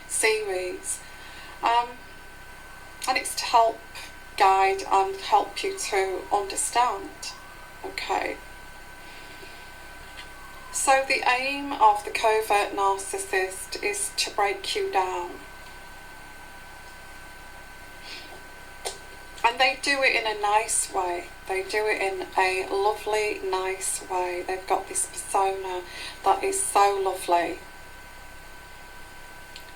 series. And it's to help guide and help you to understand. Okay. So the aim of the covert narcissist is to break you down. And they do it in a nice way. They do it in a lovely, nice way. They've got this persona that is so lovely.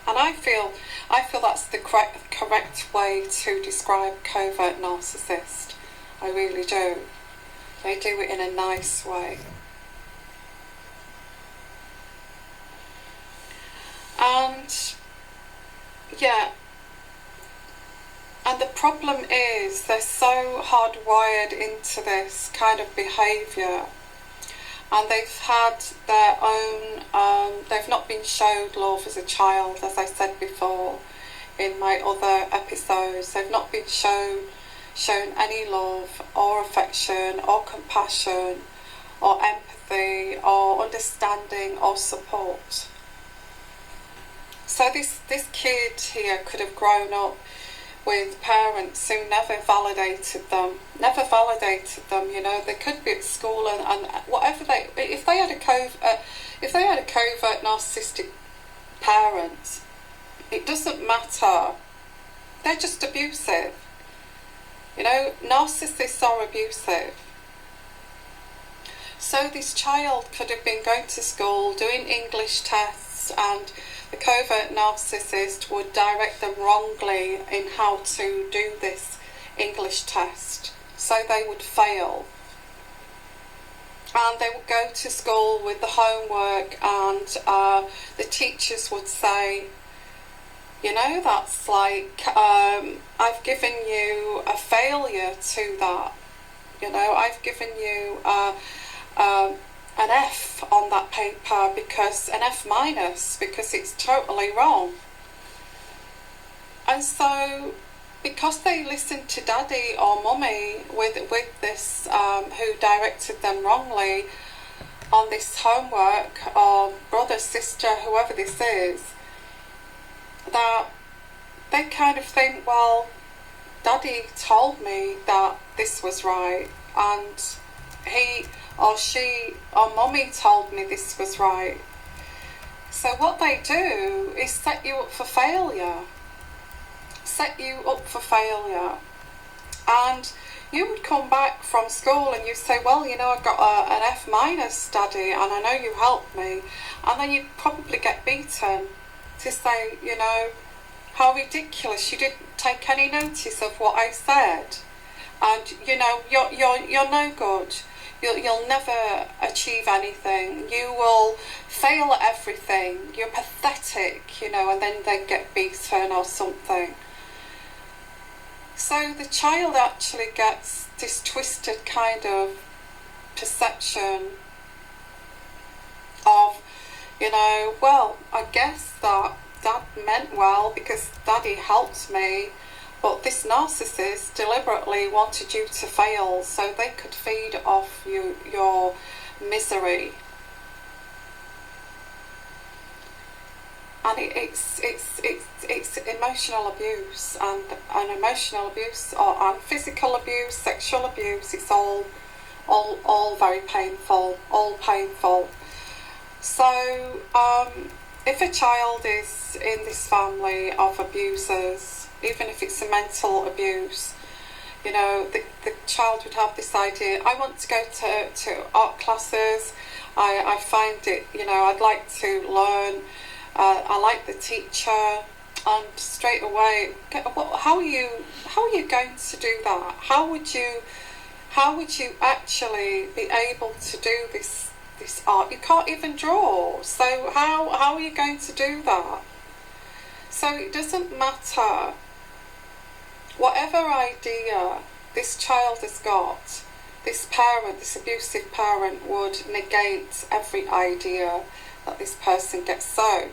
And I feel that's the correct way to describe covert narcissist. I really do. They do it in a nice way. And yeah, and the problem is they're so hardwired into this kind of behaviour, and they've had their own, they've not been showed love as a child, as I said before in my other episodes. They've not been shown any love or affection or compassion or empathy or understanding or support. So this kid here could have grown up with parents who never validated them, you know. They could be at school and whatever if they had a covert narcissistic parent, it doesn't matter. They're just abusive. You know, narcissists are abusive. So this child could have been going to school, doing English tests, and the covert narcissist would direct them wrongly in how to do this English test. So they would fail. And they would go to school with the homework, and the teachers would say, you know, that's like, I've given you a failure to that. You know, I've given you an F on that paper, because an F minus, because it's totally wrong. And so, because they listened to daddy or mummy with this, who directed them wrongly on this homework, or brother, sister, whoever this is, that they kind of think, well, daddy told me that this was right, and he or she or mummy told me this was right. So what they do is set you up for failure. And you would come back from school and you say, well, you know, I got an F minus, daddy, and I know you helped me. And then you'd probably get beaten to say, you know, how ridiculous, you didn't take any notice of what I said, and you know, you're no good. You'll never achieve anything. You will fail at everything. You're pathetic, you know, and then they get beaten or something. So the child actually gets this twisted kind of perception of, you know, well, I guess that Dad meant well because Daddy helped me, but this narcissist deliberately wanted you to fail so they could feed off your misery. And it's emotional abuse, and emotional abuse and physical abuse, sexual abuse. It's all very painful, all painful. So if a child is in this family of abusers, even if it's a mental abuse, you know, the child would have this idea, I want to go to art classes, I find it, you know, I'd like to learn, I like the teacher, and straight away, how are you going to do that? How would you actually be able to do this art? You can't even draw, so how are you going to do that? So it doesn't matter whatever idea this child has got, this parent, this abusive parent, would negate every idea that this person gets. So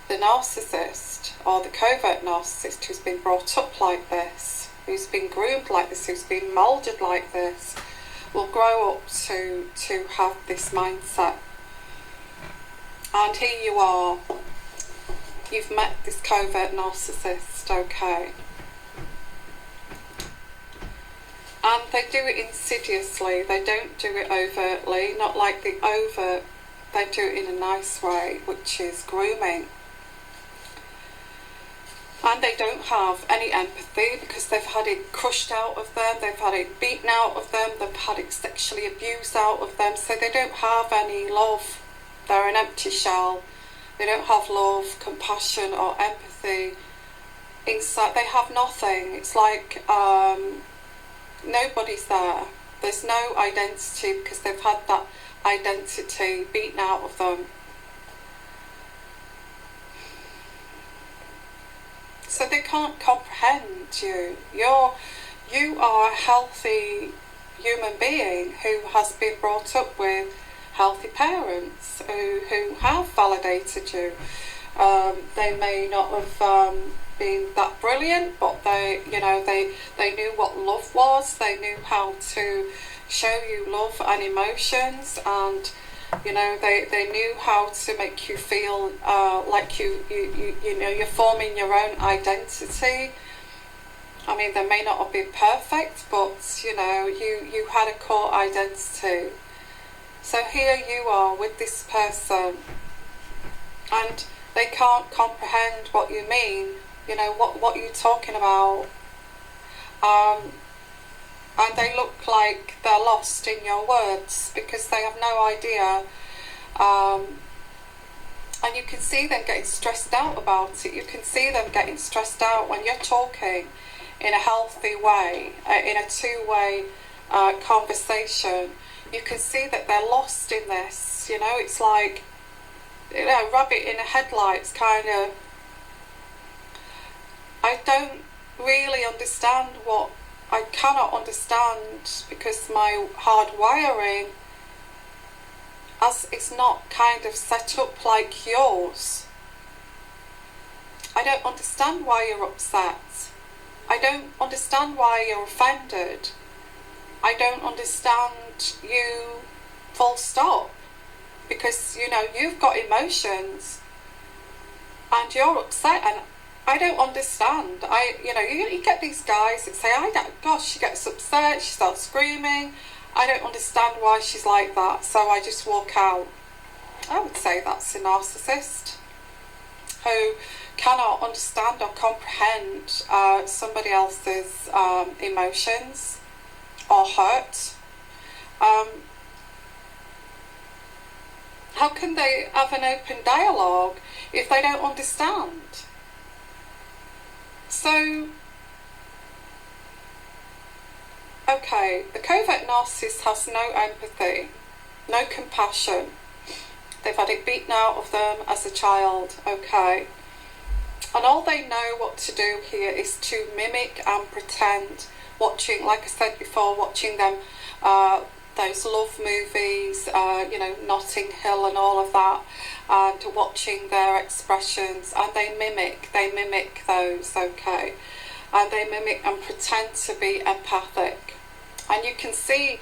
the narcissist, or the covert narcissist, who's been brought up like this, who's been groomed like this, who's been moulded like this, will grow up to have this mindset. And here you are, you've met this covert narcissist, okay? And they do it insidiously, they don't do it overtly, not like the overt, they do it in a nice way, which is grooming. And they don't have any empathy because they've had it crushed out of them, they've had it beaten out of them, they've had it sexually abused out of them, so they don't have any love. They're an empty shell. They don't have love, compassion or empathy inside. They have nothing. It's like nobody's there. There's no identity because they've had that identity beaten out of them. So they can't comprehend you. You are a healthy human being who has been brought up with healthy parents who have validated you. They may not have been that brilliant, but they knew what love was. They knew how to show you love and emotions, and they knew how to make you feel like you're forming your own identity. I mean, they may not have been perfect, but you had a core identity. So here you are with this person, and they can't comprehend what you mean. What you're talking about. And they look like they're lost in your words because they have no idea. And you can see them getting stressed out about it. You can see them getting stressed out when you're talking in a healthy way, in a two-way conversation. You can see that they're lost in this. It's like rabbit in a headlights kind of. I don't really understand what I cannot understand, because my hard wiring as it's not kind of set up like yours. I don't understand why you're upset. I don't understand why you're offended. I don't understand you full stop, because you've got emotions and you're upset, and I don't understand. You get these guys that say, gosh, she gets upset, she starts screaming. I don't understand why she's like that, so I just walk out. I would say that's a narcissist who cannot understand or comprehend somebody else's emotions or hurt. How can they have an open dialogue if they don't understand? So, okay, the covert narcissist has no empathy, no compassion. They've had it beaten out of them as a child, okay. And all they know what to do here is to mimic and pretend, watching, like I said before, watching them, those love movies, Notting Hill and all of that, and watching their expressions, and they mimic those, okay, and they mimic and pretend to be empathic. And you can see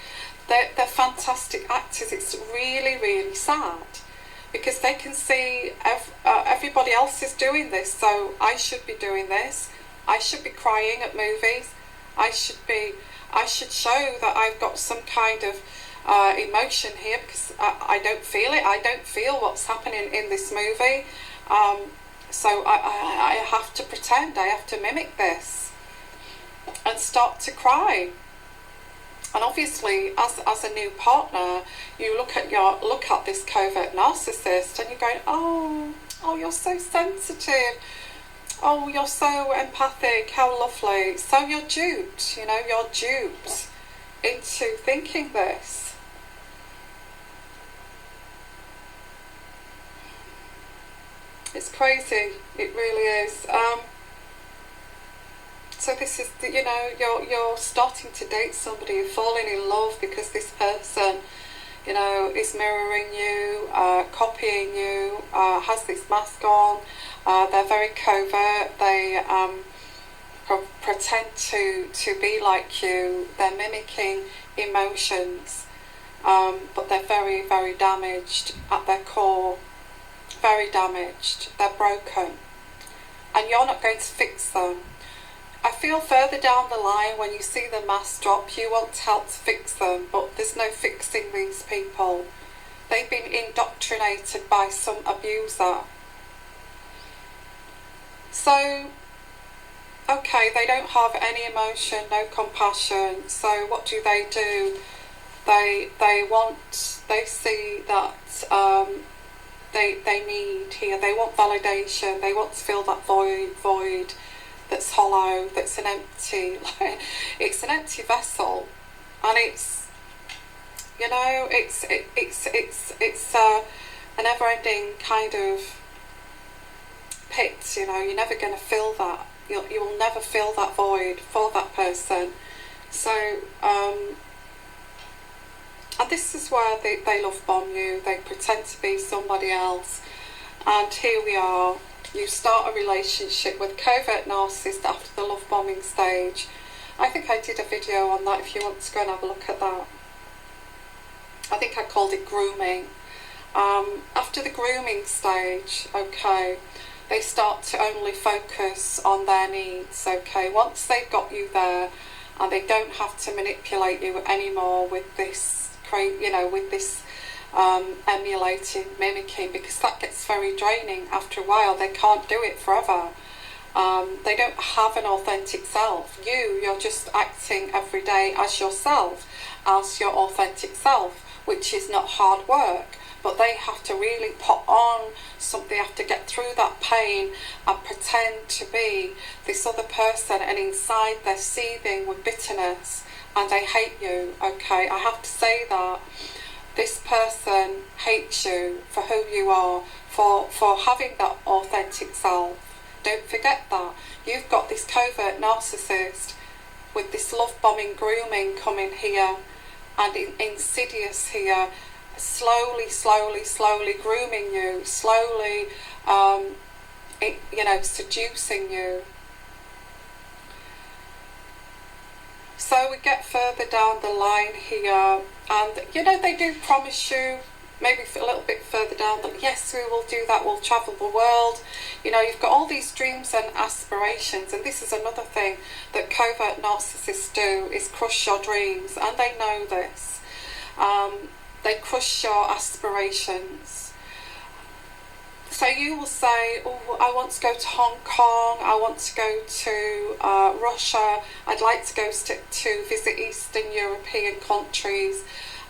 they're fantastic actors. It's really, really sad, because they can see everybody else is doing this, so I should be doing this. I should be crying at movies. I should show that I've got some kind of emotion here, because I don't feel it. I don't feel what's happening in this movie. So I have to pretend. I have to mimic this and start to cry. And obviously, as a new partner, you look at this covert narcissist, and you're going, oh, you're so sensitive. Oh, you're so empathic. How lovely. So you're duped. You're duped into thinking this. It's crazy. It really is. So this is, you're starting to date somebody, you're falling in love because this person, is mirroring you, copying you, has this mask on. They're very covert. They pretend to be like you. They're mimicking emotions, but they're very, very damaged at their core. Very damaged. They're broken. and you're not going to fix them. I feel further down the line, when you see the mask drop, you want help to fix them, but there's no fixing these people. They've been indoctrinated by some abuser. So, okay, they don't have any emotion, no compassion, so what do? They see that they need here, they want validation, they want to fill that void that's hollow, that's an empty, it's an empty vessel, and it's, you know, it's a never-ending kind of pit. You know, you're never going to fill that. You will never fill that void for that person. So, and this is where they love bomb you. They pretend to be somebody else, and here we are. You start a relationship with a covert narcissist after the love bombing stage. I think I did a video on that if you want to go and have a look at that. I think I called it grooming. After the grooming stage, okay, they start to only focus on their needs, okay. Once they've got you there, and they don't have to manipulate you anymore with this, you know, with this emulating, mimicking, because that gets very draining after a while. They can't do it forever. They don't have an authentic self. You're just acting every day as yourself, as your authentic self, which is not hard work, but they have to really put on something. They have to get through that pain and pretend to be this other person, and inside they're seething with bitterness and they hate you, okay. I have to say that this person hates you for who you are, for having that authentic self. Don't forget that. You've got this covert narcissist with this love bombing, grooming coming here, and insidious here, slowly grooming you, slowly, you know, seducing you. So we get further down the line here, and you know, they do promise you, maybe a little bit further down, that yes, we will do that, we'll travel the world. You know, you've got all these dreams and aspirations, and this is another thing that covert narcissists do, is crush your dreams, and they know this. They crush your aspirations. So you will say, oh, I want to go to Hong Kong, I want to go to Russia, I'd like to go to visit Eastern European countries,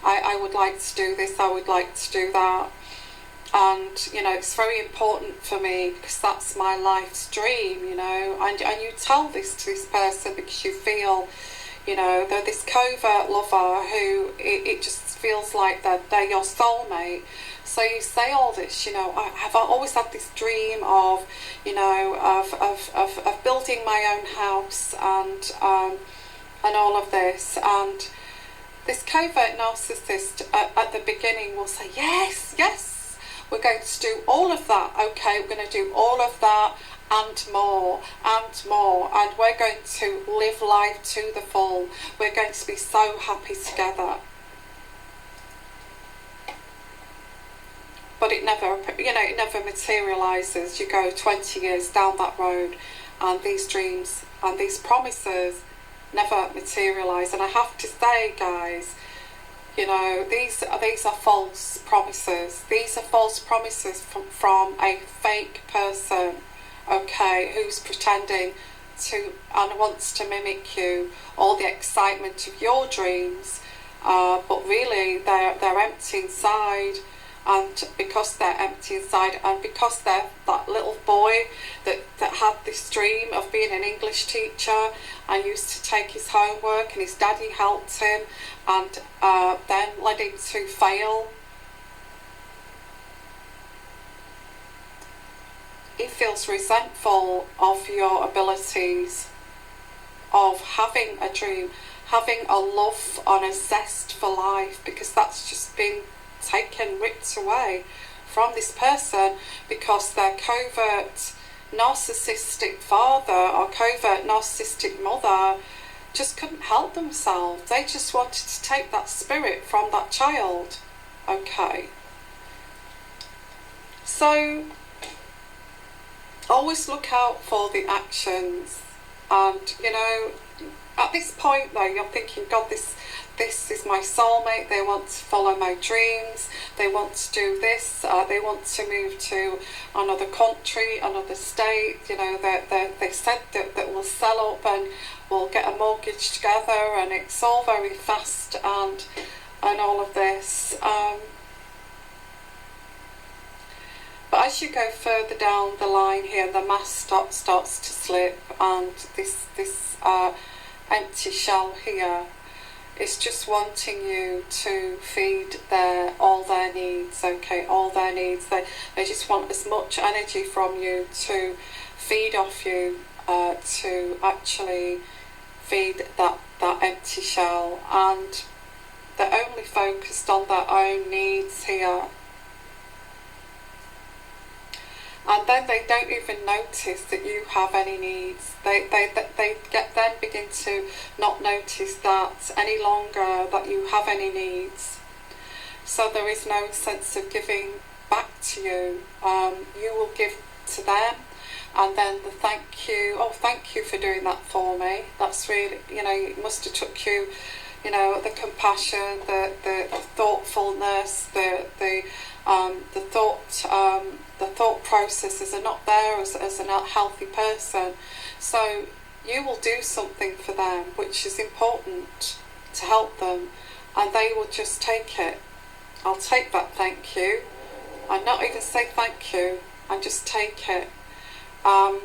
I would like to do this, I would like to do that. And, you know, it's very important for me because that's my life's dream, you know. And you tell this to this person because you feel, you know, they're this covert lover who it just feels like they're your soulmate. So you say all this, you know, I've always had this dream of, you know, of building my own house and all of this. And this covert narcissist at the beginning will say, yes, we're going to do all of that. Okay, we're going to do all of that and more, and we're going to live life to the full. We're going to be so happy together. But it never, you know, it never materialises. You go 20 years down that road, and these dreams and these promises never materialise. And I have to say, guys, you know, these are false promises. These are false promises from a fake person, okay, who's pretending to and wants to mimic you, all the excitement of your dreams, but really they're empty inside. And because they're empty inside, and because they're that little boy that had this dream of being an English teacher and used to take his homework, and his daddy helped him, and then led him to fail. He feels resentful of your abilities, of having a dream, having a love and a zest for life, because that's just been ripped away from this person because their covert narcissistic father or covert narcissistic mother just couldn't help themselves. They just wanted to take that spirit from that child. Okay. So always look out for the actions. And, you know, at this point though, you're thinking, God, this is my soulmate. They want to follow my dreams. They want to do this. They want to move to another country, another state. You know, they said that we'll sell up and we'll get a mortgage together, and it's all very fast and all of this. But as you go further down the line here, the mask starts to slip, and this empty shell here is just wanting you to feed all their needs. Okay, all their needs. They just want as much energy from you to feed off you, to actually feed that empty shell, and they're only focused on their own needs here. And then they don't even notice that you have any needs. They then begin to not notice that any longer that you have any needs. So there is no sense of giving back to you. You will give to them, and then the thank you. Oh, thank you for doing that for me. That's really, you know, it must have took you, you know, the compassion, the thoughtfulness, the thought processes are not there as a healthy person. So you will do something for them which is important to help them, and they will just take it. I'll take that thank you, and not even say thank you, and just take it. And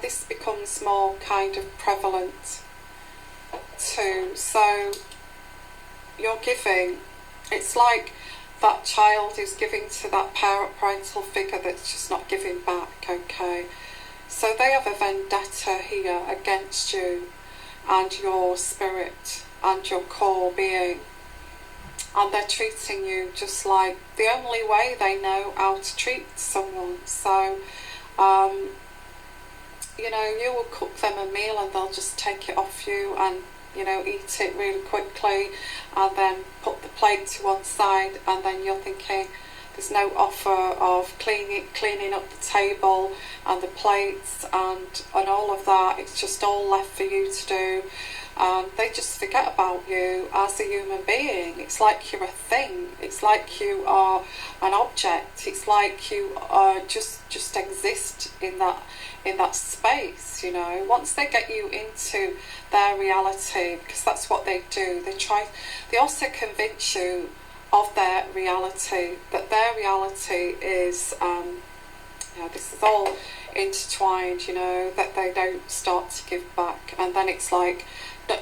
this becomes more kind of prevalent too. So you're giving. It's like that child who's giving to that parental figure that's just not giving back, okay? So they have a vendetta here against you and your spirit and your core being. And they're treating you just like the only way they know how to treat someone. So, you know, you will cook them a meal and they'll just take it off you and, you know, eat it really quickly, and then put the plate to one side, and then you're thinking there's no offer of cleaning up the table and the plates and all of that. It's just all left for you to do. They just forget about you as a human being. It's like you're a thing. It's like you are an object. It's like you just exist in that space, you know. Once they get you into their reality, because that's what they do, they also convince you of their reality, that their reality is, you know, this is all intertwined, you know, that they don't start to give back, and then it's like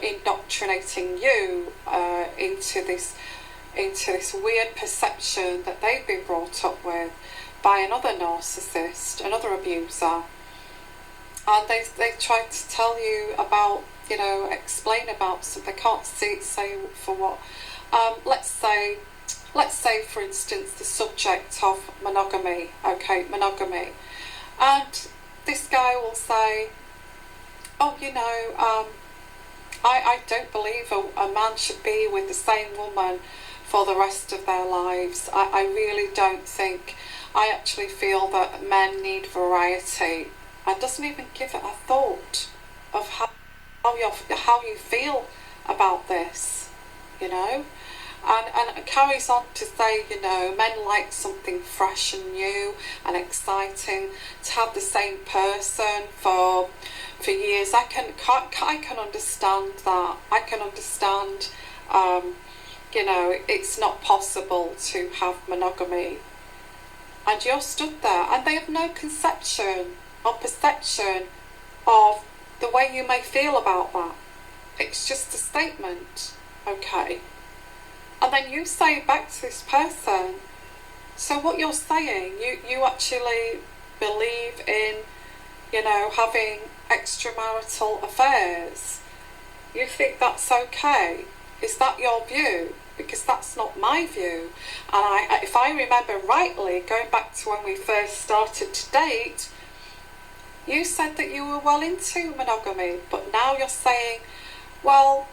indoctrinating you into this weird perception that they've been brought up with by another narcissist, another abuser. And they try to tell you about, you know, explain about something. They can't say for what. Let's say for instance the subject of monogamy. Okay, monogamy. And this guy will say, oh, you know, I don't believe a man should be with the same woman for the rest of their lives. I really don't think. I actually feel that men need variety, and doesn't even give it a thought of how you feel about this, you know. And it carries on to say, you know, men like something fresh and new and exciting. To have the same person for years, I can understand that. I can understand, you know, it's not possible to have monogamy. And you're stood there, and they have no conception or perception of the way you may feel about that. It's just a statement, okay? And then you say back to this person, so what you're saying, you actually believe in, you know, having extramarital affairs. You think that's okay? Is that your view? Because that's not my view. And if I remember rightly, going back to when we first started to date, you said that you were well into monogamy, but now you're saying, well,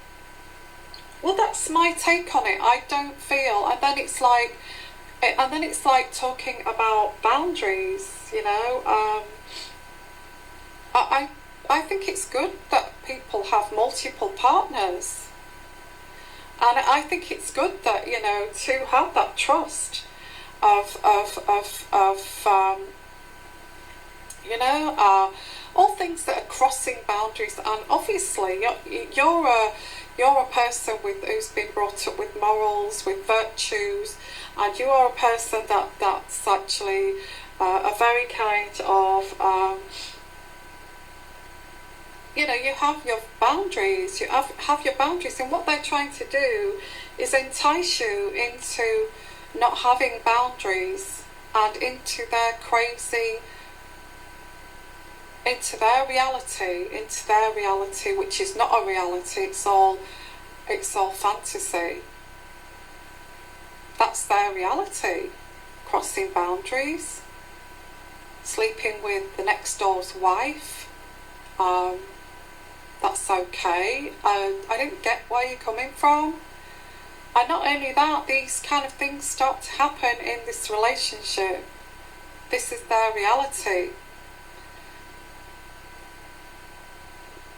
that's my take on it. I don't feel. And then it's like, And then it's like talking about boundaries, you know. I think it's good that people have multiple partners, and I think it's good that, you know, to have that trust of you know, all things that are crossing boundaries. And obviously you're a person who's been brought up with morals, with virtues, and you are a person that's actually a very kind of you know, you have your boundaries, you have your boundaries, and what they're trying to do is entice you into not having boundaries and into their crazy, into their reality, which is not a reality. It's all fantasy. That's their reality. Crossing boundaries, sleeping with the next door's wife. That's okay. I don't get where you're coming from. And not only that, these kind of things start to happen in this relationship. This is their reality.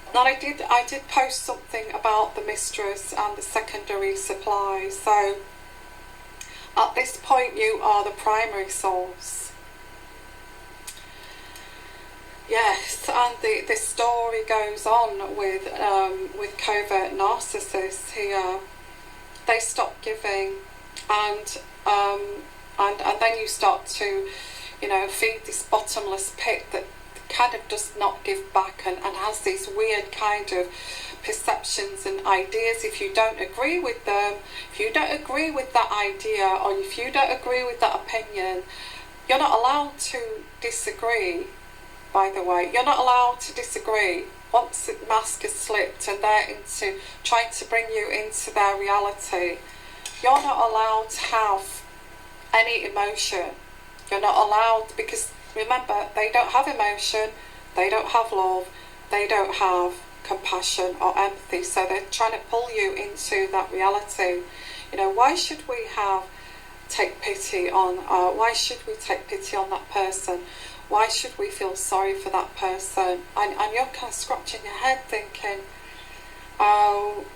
And I did post something about the mistress and the secondary supply. So at this point, you are the primary source. Yes, and the story goes on with covert narcissists here. They stop giving, and then you start to, you know, feed this bottomless pit that kind of does not give back, and has these weird kind of perceptions and ideas. If you don't agree with them, if you don't agree with that idea, or if you don't agree with that opinion, you're not allowed to disagree. By the way, you're not allowed to disagree. Once the mask is slipped and they're into trying to bring you into their reality, you're not allowed to have any emotion. You're not allowed, because remember, they don't have emotion, they don't have love, they don't have compassion or empathy. So they're trying to pull you into that reality. You know, why should we take pity on? Why should we take pity on that person? Why should we feel sorry for that person? And you're kind of scratching your head thinking, oh,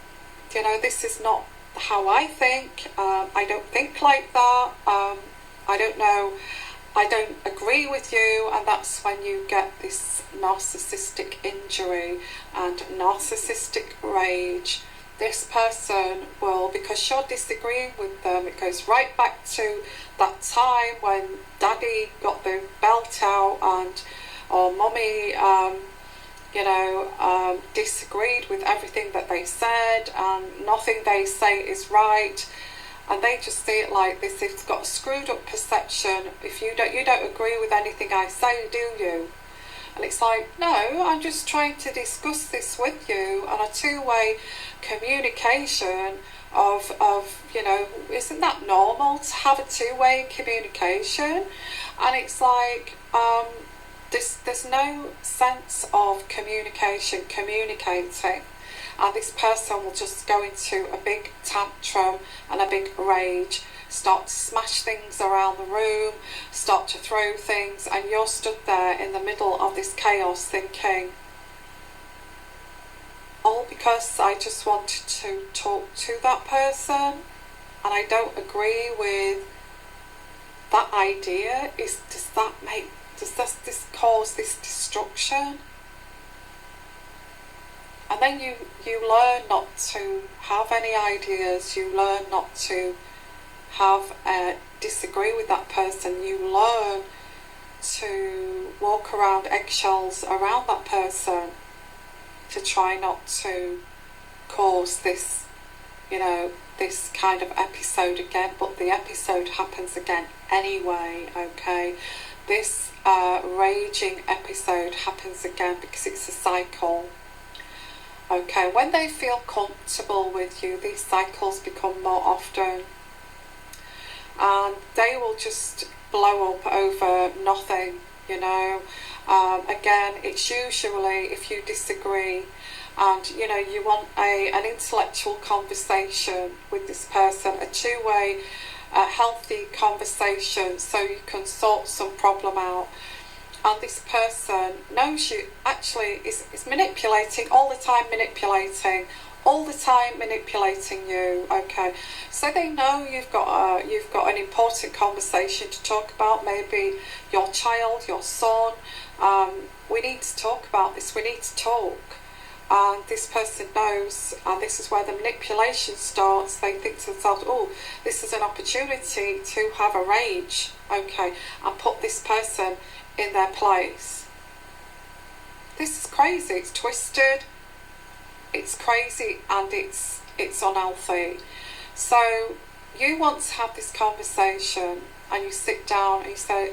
you know, this is not how I think. I don't think like that. I don't know. I don't agree with you. And that's when you get this narcissistic injury and narcissistic rage. This person will, because you're disagreeing with them, it goes right back to that time when daddy got the belt out or mummy, you know, disagreed with everything that they said, and nothing they say is right. And they just see it like this. They've got a screwed up perception. If you don't agree with anything I say, do you? And it's like, no, I'm just trying to discuss this with you on a two-way communication of you know, isn't that normal to have a two-way communication? And it's like, there's no sense of communicating. And this person will just go into a big tantrum and a big rage, start to smash things around the room, start to throw things, and you're stood there in the middle of this chaos thinking, all because I just wanted to talk to that person and I don't agree with that idea. Does this cause this destruction? And then you learn not to have any ideas, you learn not to have disagree with that person, you learn to walk around eggshells around that person to try not to cause this, you know, this kind of episode again. But the episode happens again anyway, okay? This raging episode happens again because it's a cycle. Okay, when they feel comfortable with you, these cycles become more often, and they will just blow up over nothing, you know. Again, it's usually if you disagree and, you know, you want an intellectual conversation with this person, a two-way a healthy conversation so you can sort some problem out. And this person knows you, actually is manipulating, all the time manipulating you, okay? So they know you've got an important conversation to talk about, maybe your child, your son. We need to talk about this, we need to talk. And this person knows, and this is where the manipulation starts. They think to themselves, oh, this is an opportunity to have a rage, okay, and put this person in their place. This is crazy, it's twisted, it's crazy, and it's unhealthy. So you want to have this conversation, and you sit down and you say,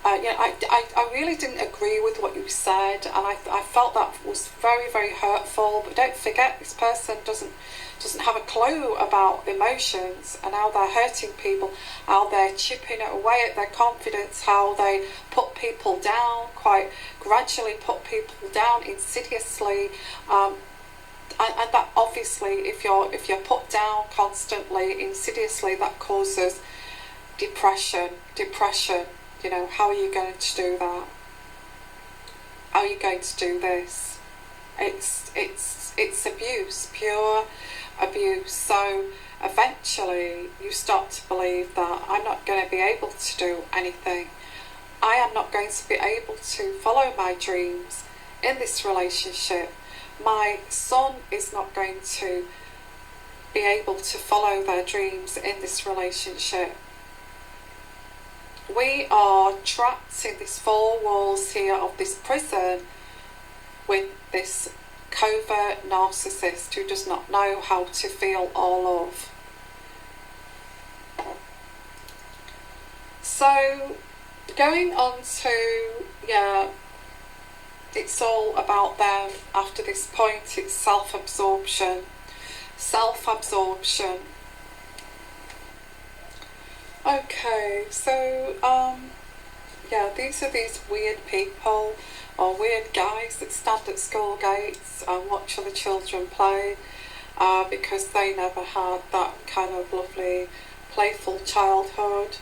I really didn't agree with what you said, and I felt that was very, very hurtful. But don't forget, this person doesn't have a clue about emotions and how they're hurting people, how they're chipping away at their confidence, how they put people down, quite gradually put people down insidiously. And that obviously, if you're put down constantly, insidiously, that causes depression. You know, how are you going to do that? How are you going to do this? It's abuse, pure abuse. So eventually you start to believe that I'm not going to be able to do anything. I am not going to be able to follow my dreams in this relationship. My son is not going to be able to follow their dreams in this relationship. We are trapped in these four walls here of this prison with this covert narcissist who does not know how to feel or love. So going on to, it's all about them after this point. It's self-absorption. Okay, so these are these weird people or weird guys that stand at school gates and watch other children play because they never had that kind of lovely, playful childhood.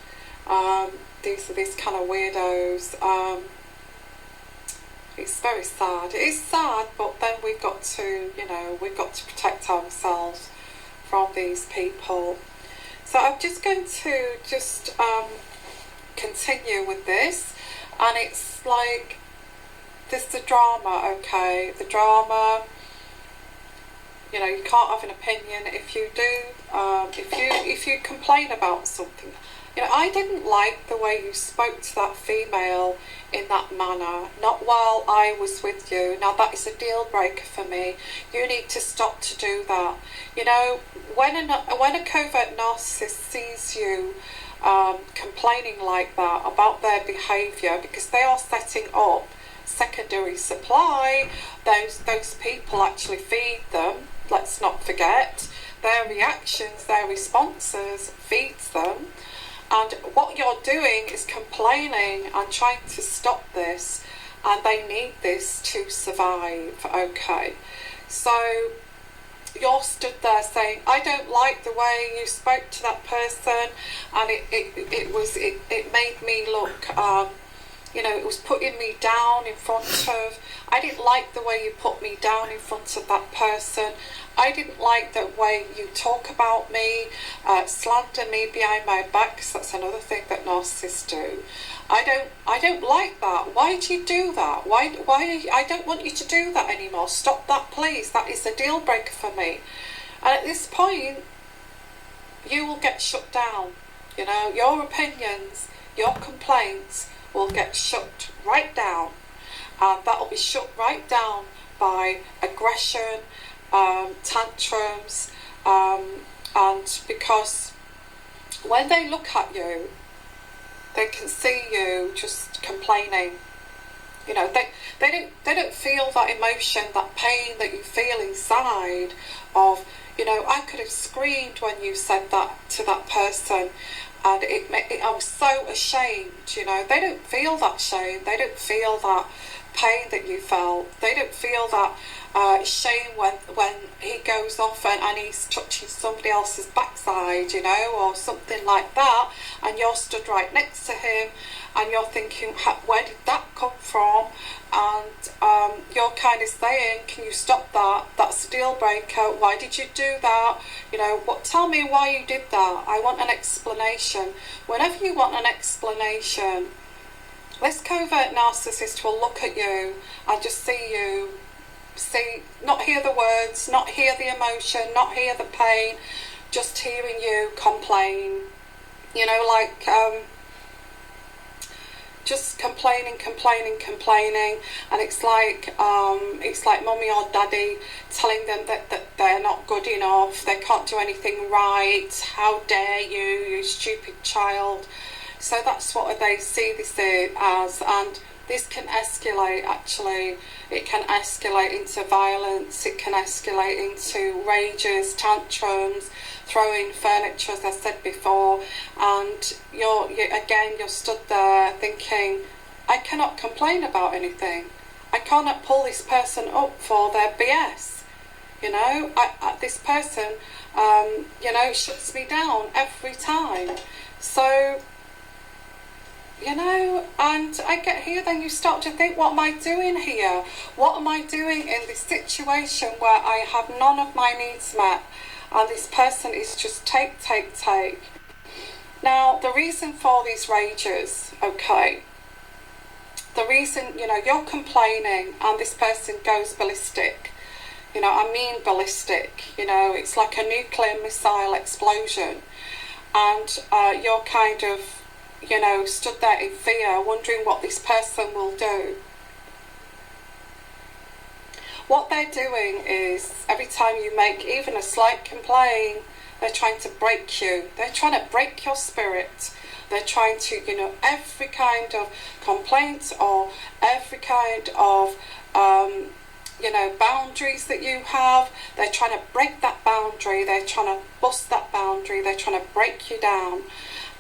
These are these kind of weirdos. It's very sad. It is sad, but then we've got to protect ourselves from these people. So I'm just going to continue with this, and it's like there's the drama, okay? The drama, you know, you can't have an opinion if you do. If you complain about something, you know, I didn't like the way you spoke to that female in that manner, not while I was with you. Now that is a deal breaker for me. You need to stop to do that. You know, when a covert narcissist sees you complaining like that about their behaviour, because they are setting up secondary supply, those people actually feed them, let's not forget, their reactions, their responses feeds them. And what you're doing is complaining and trying to stop this, and they need this to survive, okay? So you're stood there saying, I don't like the way you spoke to that person, and it made me look, you know, it was putting me down in front of, I didn't like the way you put me down in front of that person. I didn't like the way you talk about me, slander me behind my back, because that's another thing that narcissists do. I don't like that. Why do you do that? Why I don't want you to do that anymore. Stop that, please. That is a deal breaker for me. And at this point, you will get shut down. You know, your opinions, your complaints will get shut right down. And that will be shut right down by aggression, tantrums, and because when they look at you, they can see you just complaining. You know, they don't feel that emotion, that pain that you feel inside of, you know, I could have screamed when you said that to that person, and I was so ashamed. You know, they don't feel that shame, they don't feel that pain that you felt. They don't feel that shame when he goes off and he's touching somebody else's backside, you know, or something like that, and you're stood right next to him and you're thinking, where did that come from? And you're kind of saying, can you stop that? That's a deal breaker. Why did you do that? You know, tell me why you did that. I want an explanation. Whenever you want an explanation, this covert narcissist will look at you and just see you, not hear the words, not hear the emotion, not hear the pain, just hearing you complain. You know, like just complaining, and it's like mummy or daddy telling them that they're not good enough, they can't do anything right, how dare you stupid child. So that's what they see this as, and this can escalate. Actually, it can escalate into violence, it can escalate into rages, tantrums, throwing furniture, as I said before, and you're stood there thinking, I cannot complain about anything. I cannot pull this person up for their BS. You know, this person, you know, shuts me down every time. So, you know, and I get here, then you start to think, what am I doing here? What am I doing in this situation where I have none of my needs met? And this person is just take. Now, the reason for these rages, okay, the reason, you know, you're complaining and this person goes ballistic. You know, I mean ballistic. You know, it's like a nuclear missile explosion. And you're kind of, you know, stood there in fear, wondering what this person will do. What they're doing is, every time you make even a slight complaint, they're trying to break you. They're trying to break your spirit. They're trying to, you know, every kind of complaint or every kind of, you know, boundaries that you have, they're trying to break that boundary. They're trying to bust that boundary. They're trying to break you down.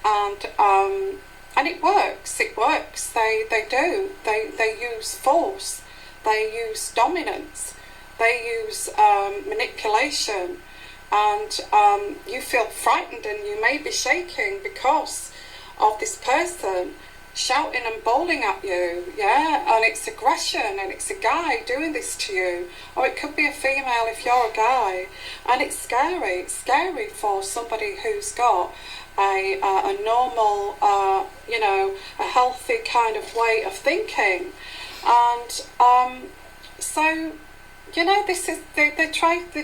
And it works. It works. They do. They use force. They use dominance. They use manipulation. And you feel frightened and you may be shaking because of this person shouting and bawling at you, yeah, and it's aggression, and it's a guy doing this to you, or it could be a female if you're a guy, and it's scary for somebody who's got a normal, you know, a healthy kind of way of thinking. And so, you know, this is they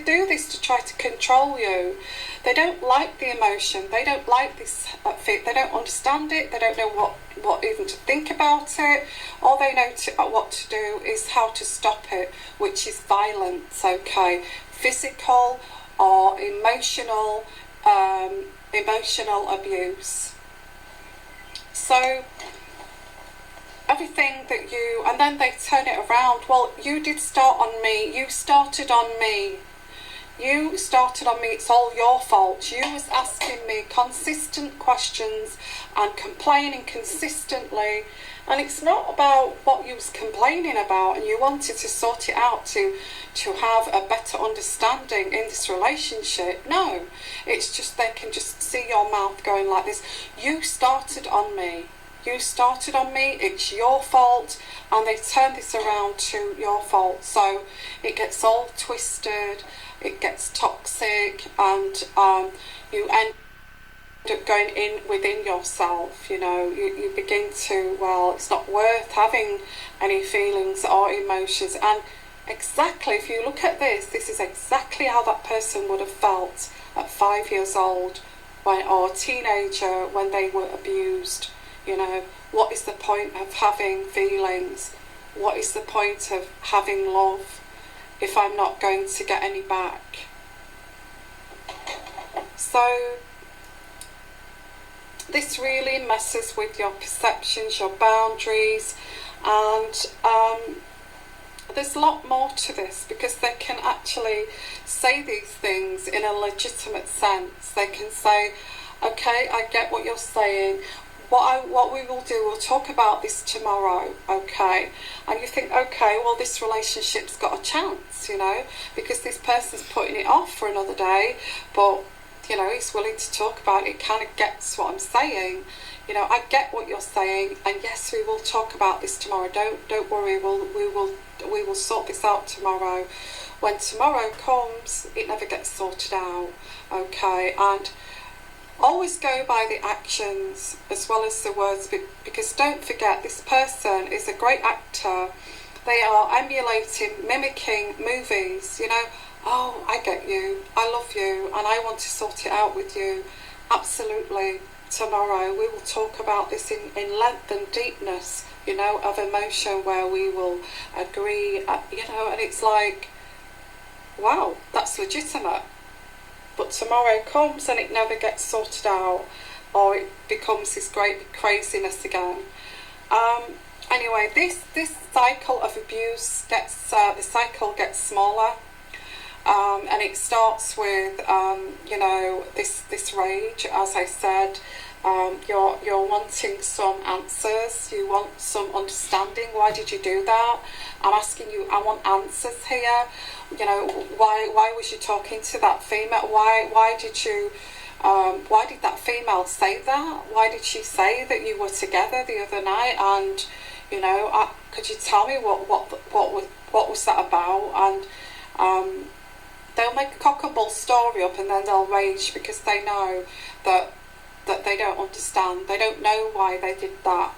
do this to try to control you. They don't like the emotion. They don't like this. They don't understand it. They don't know what even to think about it. All they know what to do is how to stop it, which is violence. Okay, physical or emotional abuse. So everything that you, and then they turn it around. Well, you did start on me. You started on me. You started on me. It's all your fault. You was asking me consistent questions and complaining consistently. And it's not about what you was complaining about, and you wanted to sort it out to have a better understanding in this relationship. No, it's just they can just see your mouth going like this. You started on me. You started on me, it's your fault, and they turn this around to your fault. So it gets all twisted, it gets toxic, and you end up going in within yourself. You know, you begin to, well, it's not worth having any feelings or emotions. And exactly, if you look at this is exactly how that person would have felt at 5 years old, or a teenager when they were abused. You know, what is the point of having feelings? What is the point of having love if I'm not going to get any back? So this really messes with your perceptions, your boundaries, and there's a lot more to this, because they can actually say these things in a legitimate sense. They can say, okay, I get what you're saying. what we will do, we'll talk about this tomorrow, okay? And you think, okay, well, this relationship's got a chance, you know, because this person's putting it off for another day, but, you know, he's willing to talk about it. It kind of gets what I'm saying. You know, I get what you're saying, and yes, we will talk about this tomorrow. Don't worry, we will sort this out tomorrow. When tomorrow comes, it never gets sorted out, okay? And always go by the actions as well as the words, because don't forget, this person is a great actor. They are emulating, mimicking movies, you know. Oh, I get you, I love you, and I want to sort it out with you. Absolutely. Tomorrow we will talk about this in length and deepness, you know, of emotion, where we will agree, you know, and it's like, wow, that's legitimate. But tomorrow comes and it never gets sorted out, or it becomes this great craziness again. Anyway, this cycle of abuse gets, the cycle gets smaller. And it starts with, you know, this rage, as I said. You're wanting some answers. You want some understanding. Why did you do that? I'm asking you. I want answers here. You know, why was you talking to that female? Why did you? Why did that female say that? Why did she say that you were together the other night? And you know, could you tell me what was that about? And they'll make a cock-a-bull story up, and then they'll rage because they know that they don't understand. They don't know why they did that.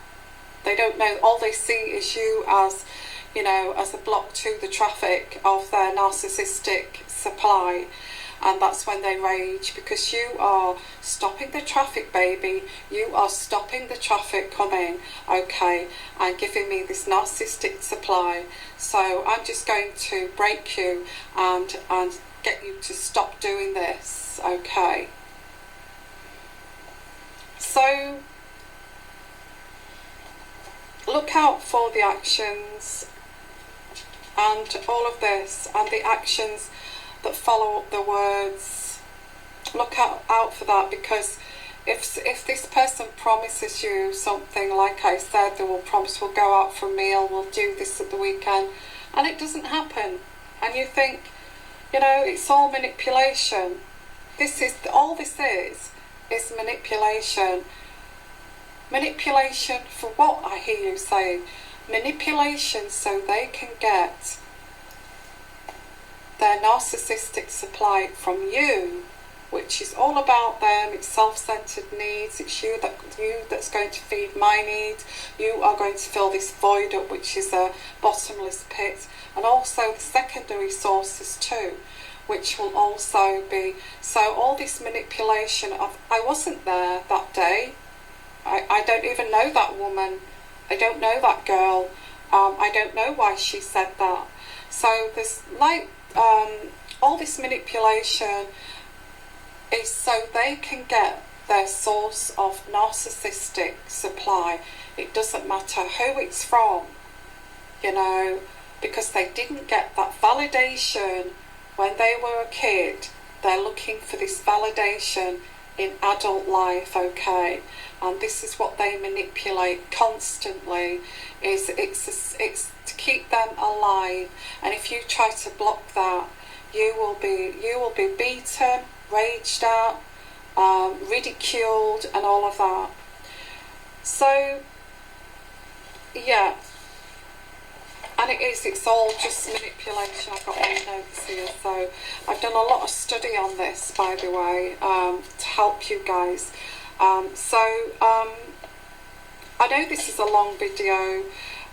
They don't know. All they see is you as, you know, as a block to the traffic of their narcissistic supply. And that's when they rage, because you are stopping the traffic, baby. You are stopping the traffic coming, okay, and giving me this narcissistic supply. So I'm just going to break you and get you to stop doing this, okay? So look out for the actions and all of this, and the actions that follow up the words. Look out for that, because if this person promises you something, like I said, they will promise we'll go out for a meal, we'll do this at the weekend, and it doesn't happen, and you think, you know, it's all manipulation. All this is manipulation. Manipulation for what? I hear you saying. Manipulation so they can get their narcissistic supply from you, which is all about them. It's self-centered needs. It's you that's going to feed my needs. You are going to fill this void up, which is a bottomless pit, and also the secondary sources too, which will also be. So all this manipulation of, I wasn't there that day. I don't even know that woman. I don't know that girl. I don't know why she said that. So there's like all this manipulation is so they can get their source of narcissistic supply. It doesn't matter who it's from, you know, because they didn't get that validation when they were a kid. They're looking for this validation in adult life, okay? And this is what they manipulate constantly. It's to keep them alive. And if you try to block that, you will be beaten, raged at, ridiculed, and all of that. So yeah, and it's all just manipulation. I've got my notes here, so I've done a lot of study on this, by the way, to help you guys. I know this is a long video,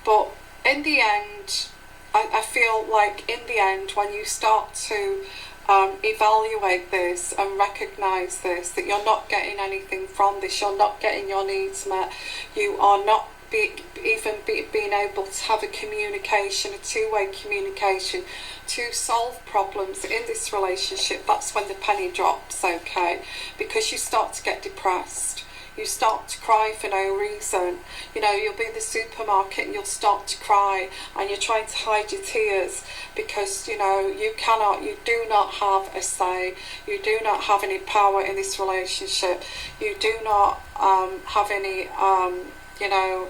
but in the end, I feel like in the end, when you start to evaluate this and recognise this, that you're not getting anything from this, you're not getting your needs met, you are not being able to have a communication, a two-way communication to solve problems in this relationship, that's when the penny drops, okay? Because you start to get depressed. you start to cry for no reason. You know, you'll be in the supermarket and you'll start to cry, and you're trying to hide your tears because, you know, you do not have a say, you do not have any power in this relationship, you do not have any, you know,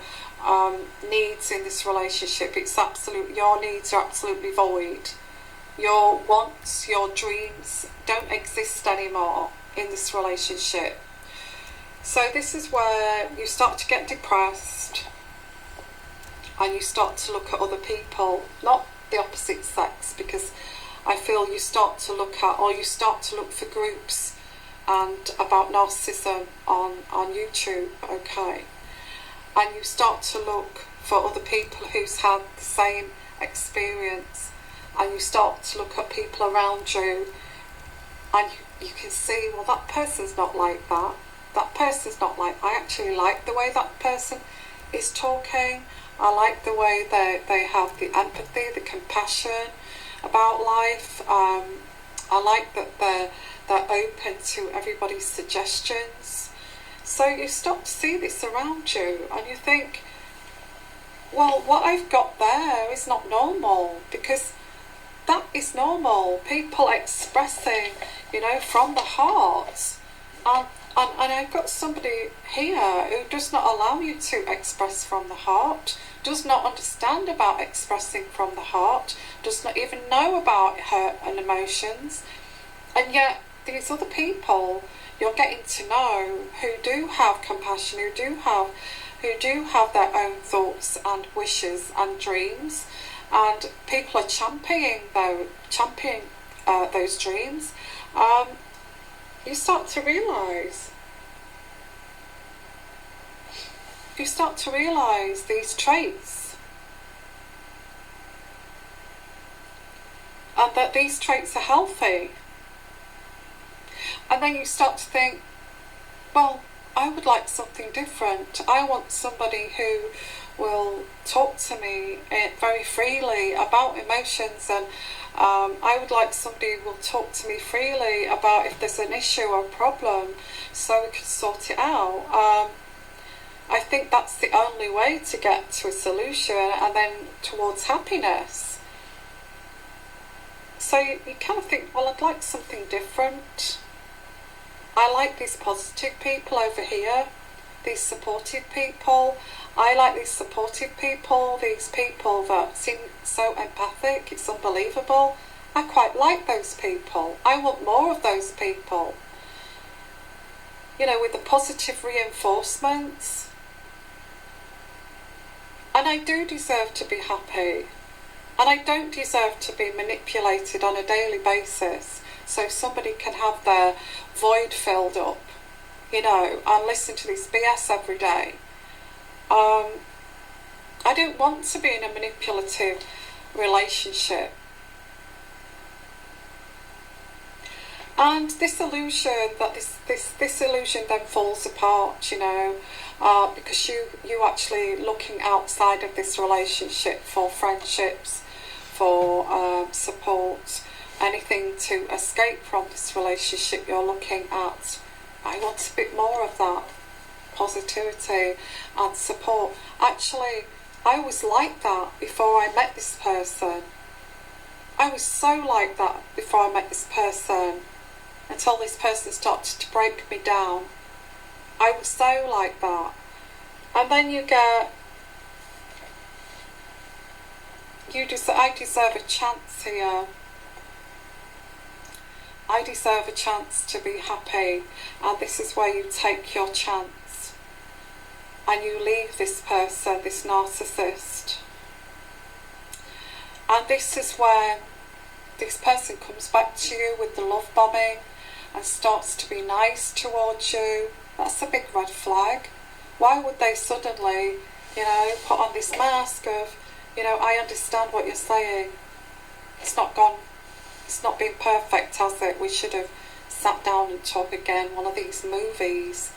needs in this relationship. It's absolute, your needs are absolutely void. Your wants, your dreams don't exist anymore in this relationship. So this is where you start to get depressed, and you start to look at other people, not the opposite sex, because I feel you start to look at, or you start to look for groups and about narcissism on YouTube, okay? And you start to look for other people who's had the same experience, and you start to look at people around you, and you can see, well, that person's not like that. That person's not like, I actually like the way that person is talking. I like the way they have the empathy, the compassion about life. I like that they're open to everybody's suggestions. So you start to see this around you, and you think, well, what I've got there is not normal, because that is normal. People expressing, you know, from the heart. And I've got somebody here who does not allow you to express from the heart, does not understand about expressing from the heart, does not even know about hurt and emotions. And yet these other people you're getting to know, who do have compassion, who do have their own thoughts and wishes and dreams, and people are championing those dreams. You start to realise these traits, and that these traits are healthy. And then you start to think, well, I would like something different. I want somebody who will talk to me very freely about emotions, and I would like somebody who will talk to me freely about if there's an issue or a problem, so we can sort it out. I think that's the only way to get to a solution and then towards happiness. So you kind of think, well, I'd like something different. I like these positive people over here, these supportive people. I like these supportive people, these people that seem so empathic, it's unbelievable. I quite like those people. I want more of those people. You know, with the positive reinforcements. And I do deserve to be happy. And I don't deserve to be manipulated on a daily basis so somebody can have their void filled up, you know, and listen to this BS every day. I don't want to be in a manipulative relationship. And this illusion, that this illusion then falls apart, you know, because you actually looking outside of this relationship for friendships, for support, anything to escape from this relationship. You're looking at, I want a bit more of that positivity and support. Actually, I was like that before I met this person. I was so like that before I met this person, until this person started to break me down. I was so like that. And then you get, I deserve a chance here. I deserve a chance to be happy. And this is where you take your chance. And you leave this person, this narcissist. And this is where this person comes back to you with the love bombing and starts to be nice towards you. That's a big red flag. Why would they suddenly, you know, put on this mask of, you know, I understand what you're saying. It's not gone, it's not been perfect, has it? We should have sat down and talked again. One of these movies.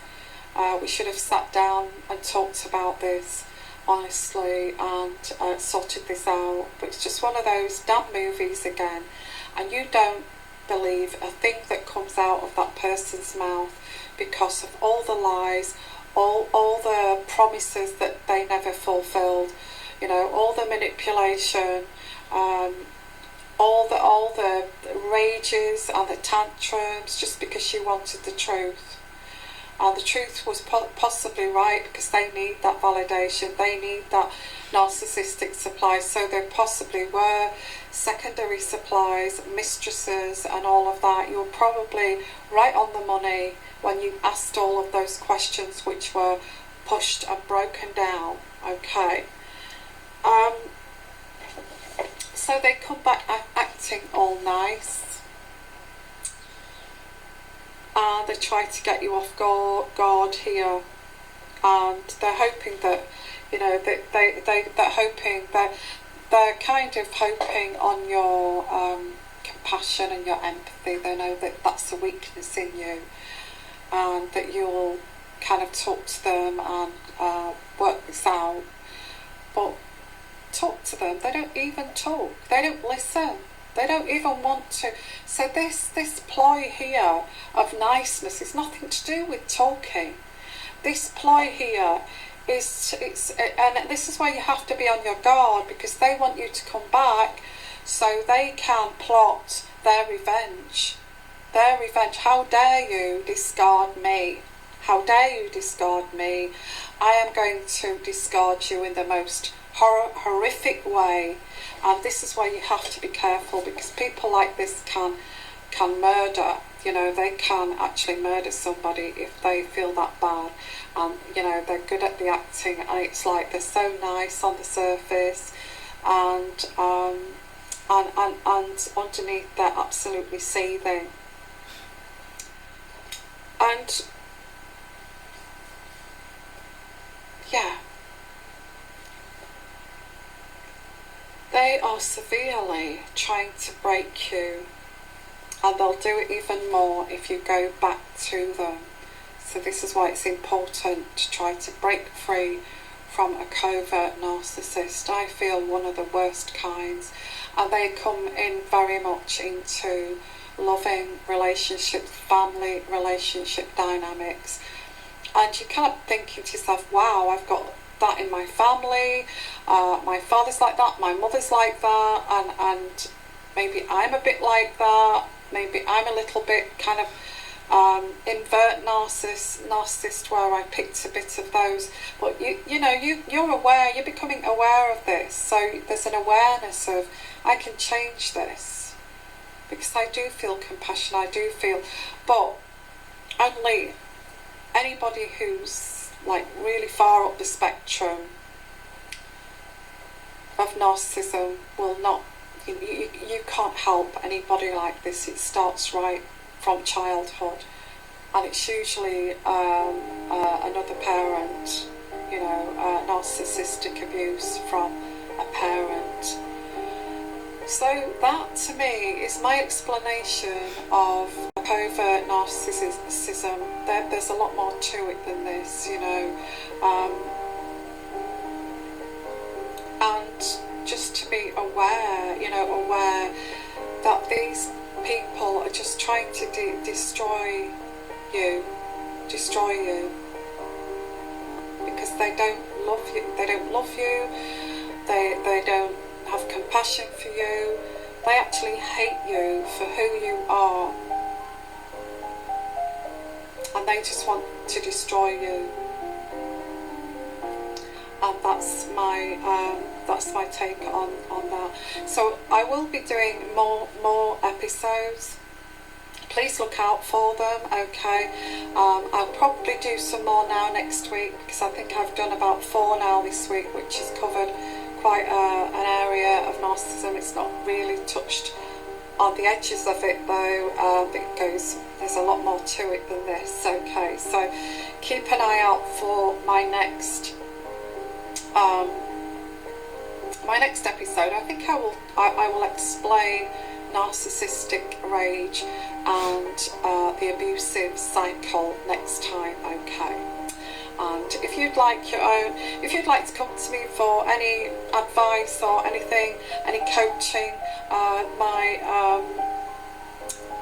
We should have sat down and talked about this honestly and sorted this out. But it's just one of those damn movies again. And you don't believe a thing that comes out of that person's mouth because of all the lies, all the promises that they never fulfilled, you know, all the manipulation, all the rages and the tantrums just because she wanted the truth. And the truth was possibly right because they need that validation, they need that narcissistic supply. So there possibly were secondary supplies, mistresses and all of that. You were probably right on the money when you asked all of those questions which were pushed and broken down. Okay. So they come back acting all nice. And they try to get you off guard here, and they're hoping that, you know, they're kind of hoping on your compassion and your empathy. They know that that's a weakness in you, and that you'll kind of talk to them and work this out. But talk to them, they don't even talk, they don't listen. They don't even want to. So this ploy here of niceness is nothing to do with talking. This ploy here and this is why you have to be on your guard, because they want you to come back so they can plot their revenge. Their revenge. How dare you discard me? How dare you discard me? I am going to discard you in the most horrific way. And this is why you have to be careful, because people like this can murder. You know, they can actually murder somebody if they feel that bad. And you know, they're good at the acting, and it's like they're so nice on the surface, and underneath they're absolutely seething. And yeah, they are severely trying to break you, and they'll do it even more if you go back to them. So this is why it's important to try to break free from a covert narcissist. I feel one of the worst kinds, and they come in very much into loving relationships, family relationship dynamics, and you kind of thinking to yourself, wow, I've got that in my family, my father's like that, my mother's like that, and maybe I'm a bit like that, maybe I'm a little bit kind of invert narcissist where I picked a bit of those. But you're aware, you're becoming aware of this, so there's an awareness of, I can change this, because I do feel compassion, I do feel, but only anybody who's like really far up the spectrum of narcissism will not, you can't help anybody like this. It starts right from childhood, and it's usually another parent, you know, narcissistic abuse from a parent. So that to me is my explanation of covert narcissism. There's a lot more to it than this, you know, and just to be aware, you know, aware that these people are just trying to destroy you, because they don't love you. They don't love you. They don't have compassion for you. They actually hate you for who you are, and they just want to destroy you. And that's my take on that. So I will be doing more episodes. Please look out for them, okay? I'll probably do some more now next week, because I think I've done about 4 now this week, which has covered quite an area of narcissism. It's not really touched on the edges of it though. There's a lot more to it than this, okay? So keep an eye out for my next episode. I think I will explain narcissistic rage and the abusive cycle next time, okay? And if you'd like to come to me for any advice or anything, any coaching,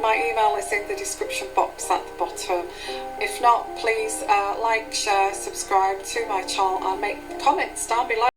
My email is in the description box at the bottom. If not, please like, share, subscribe to my channel and make comments down below.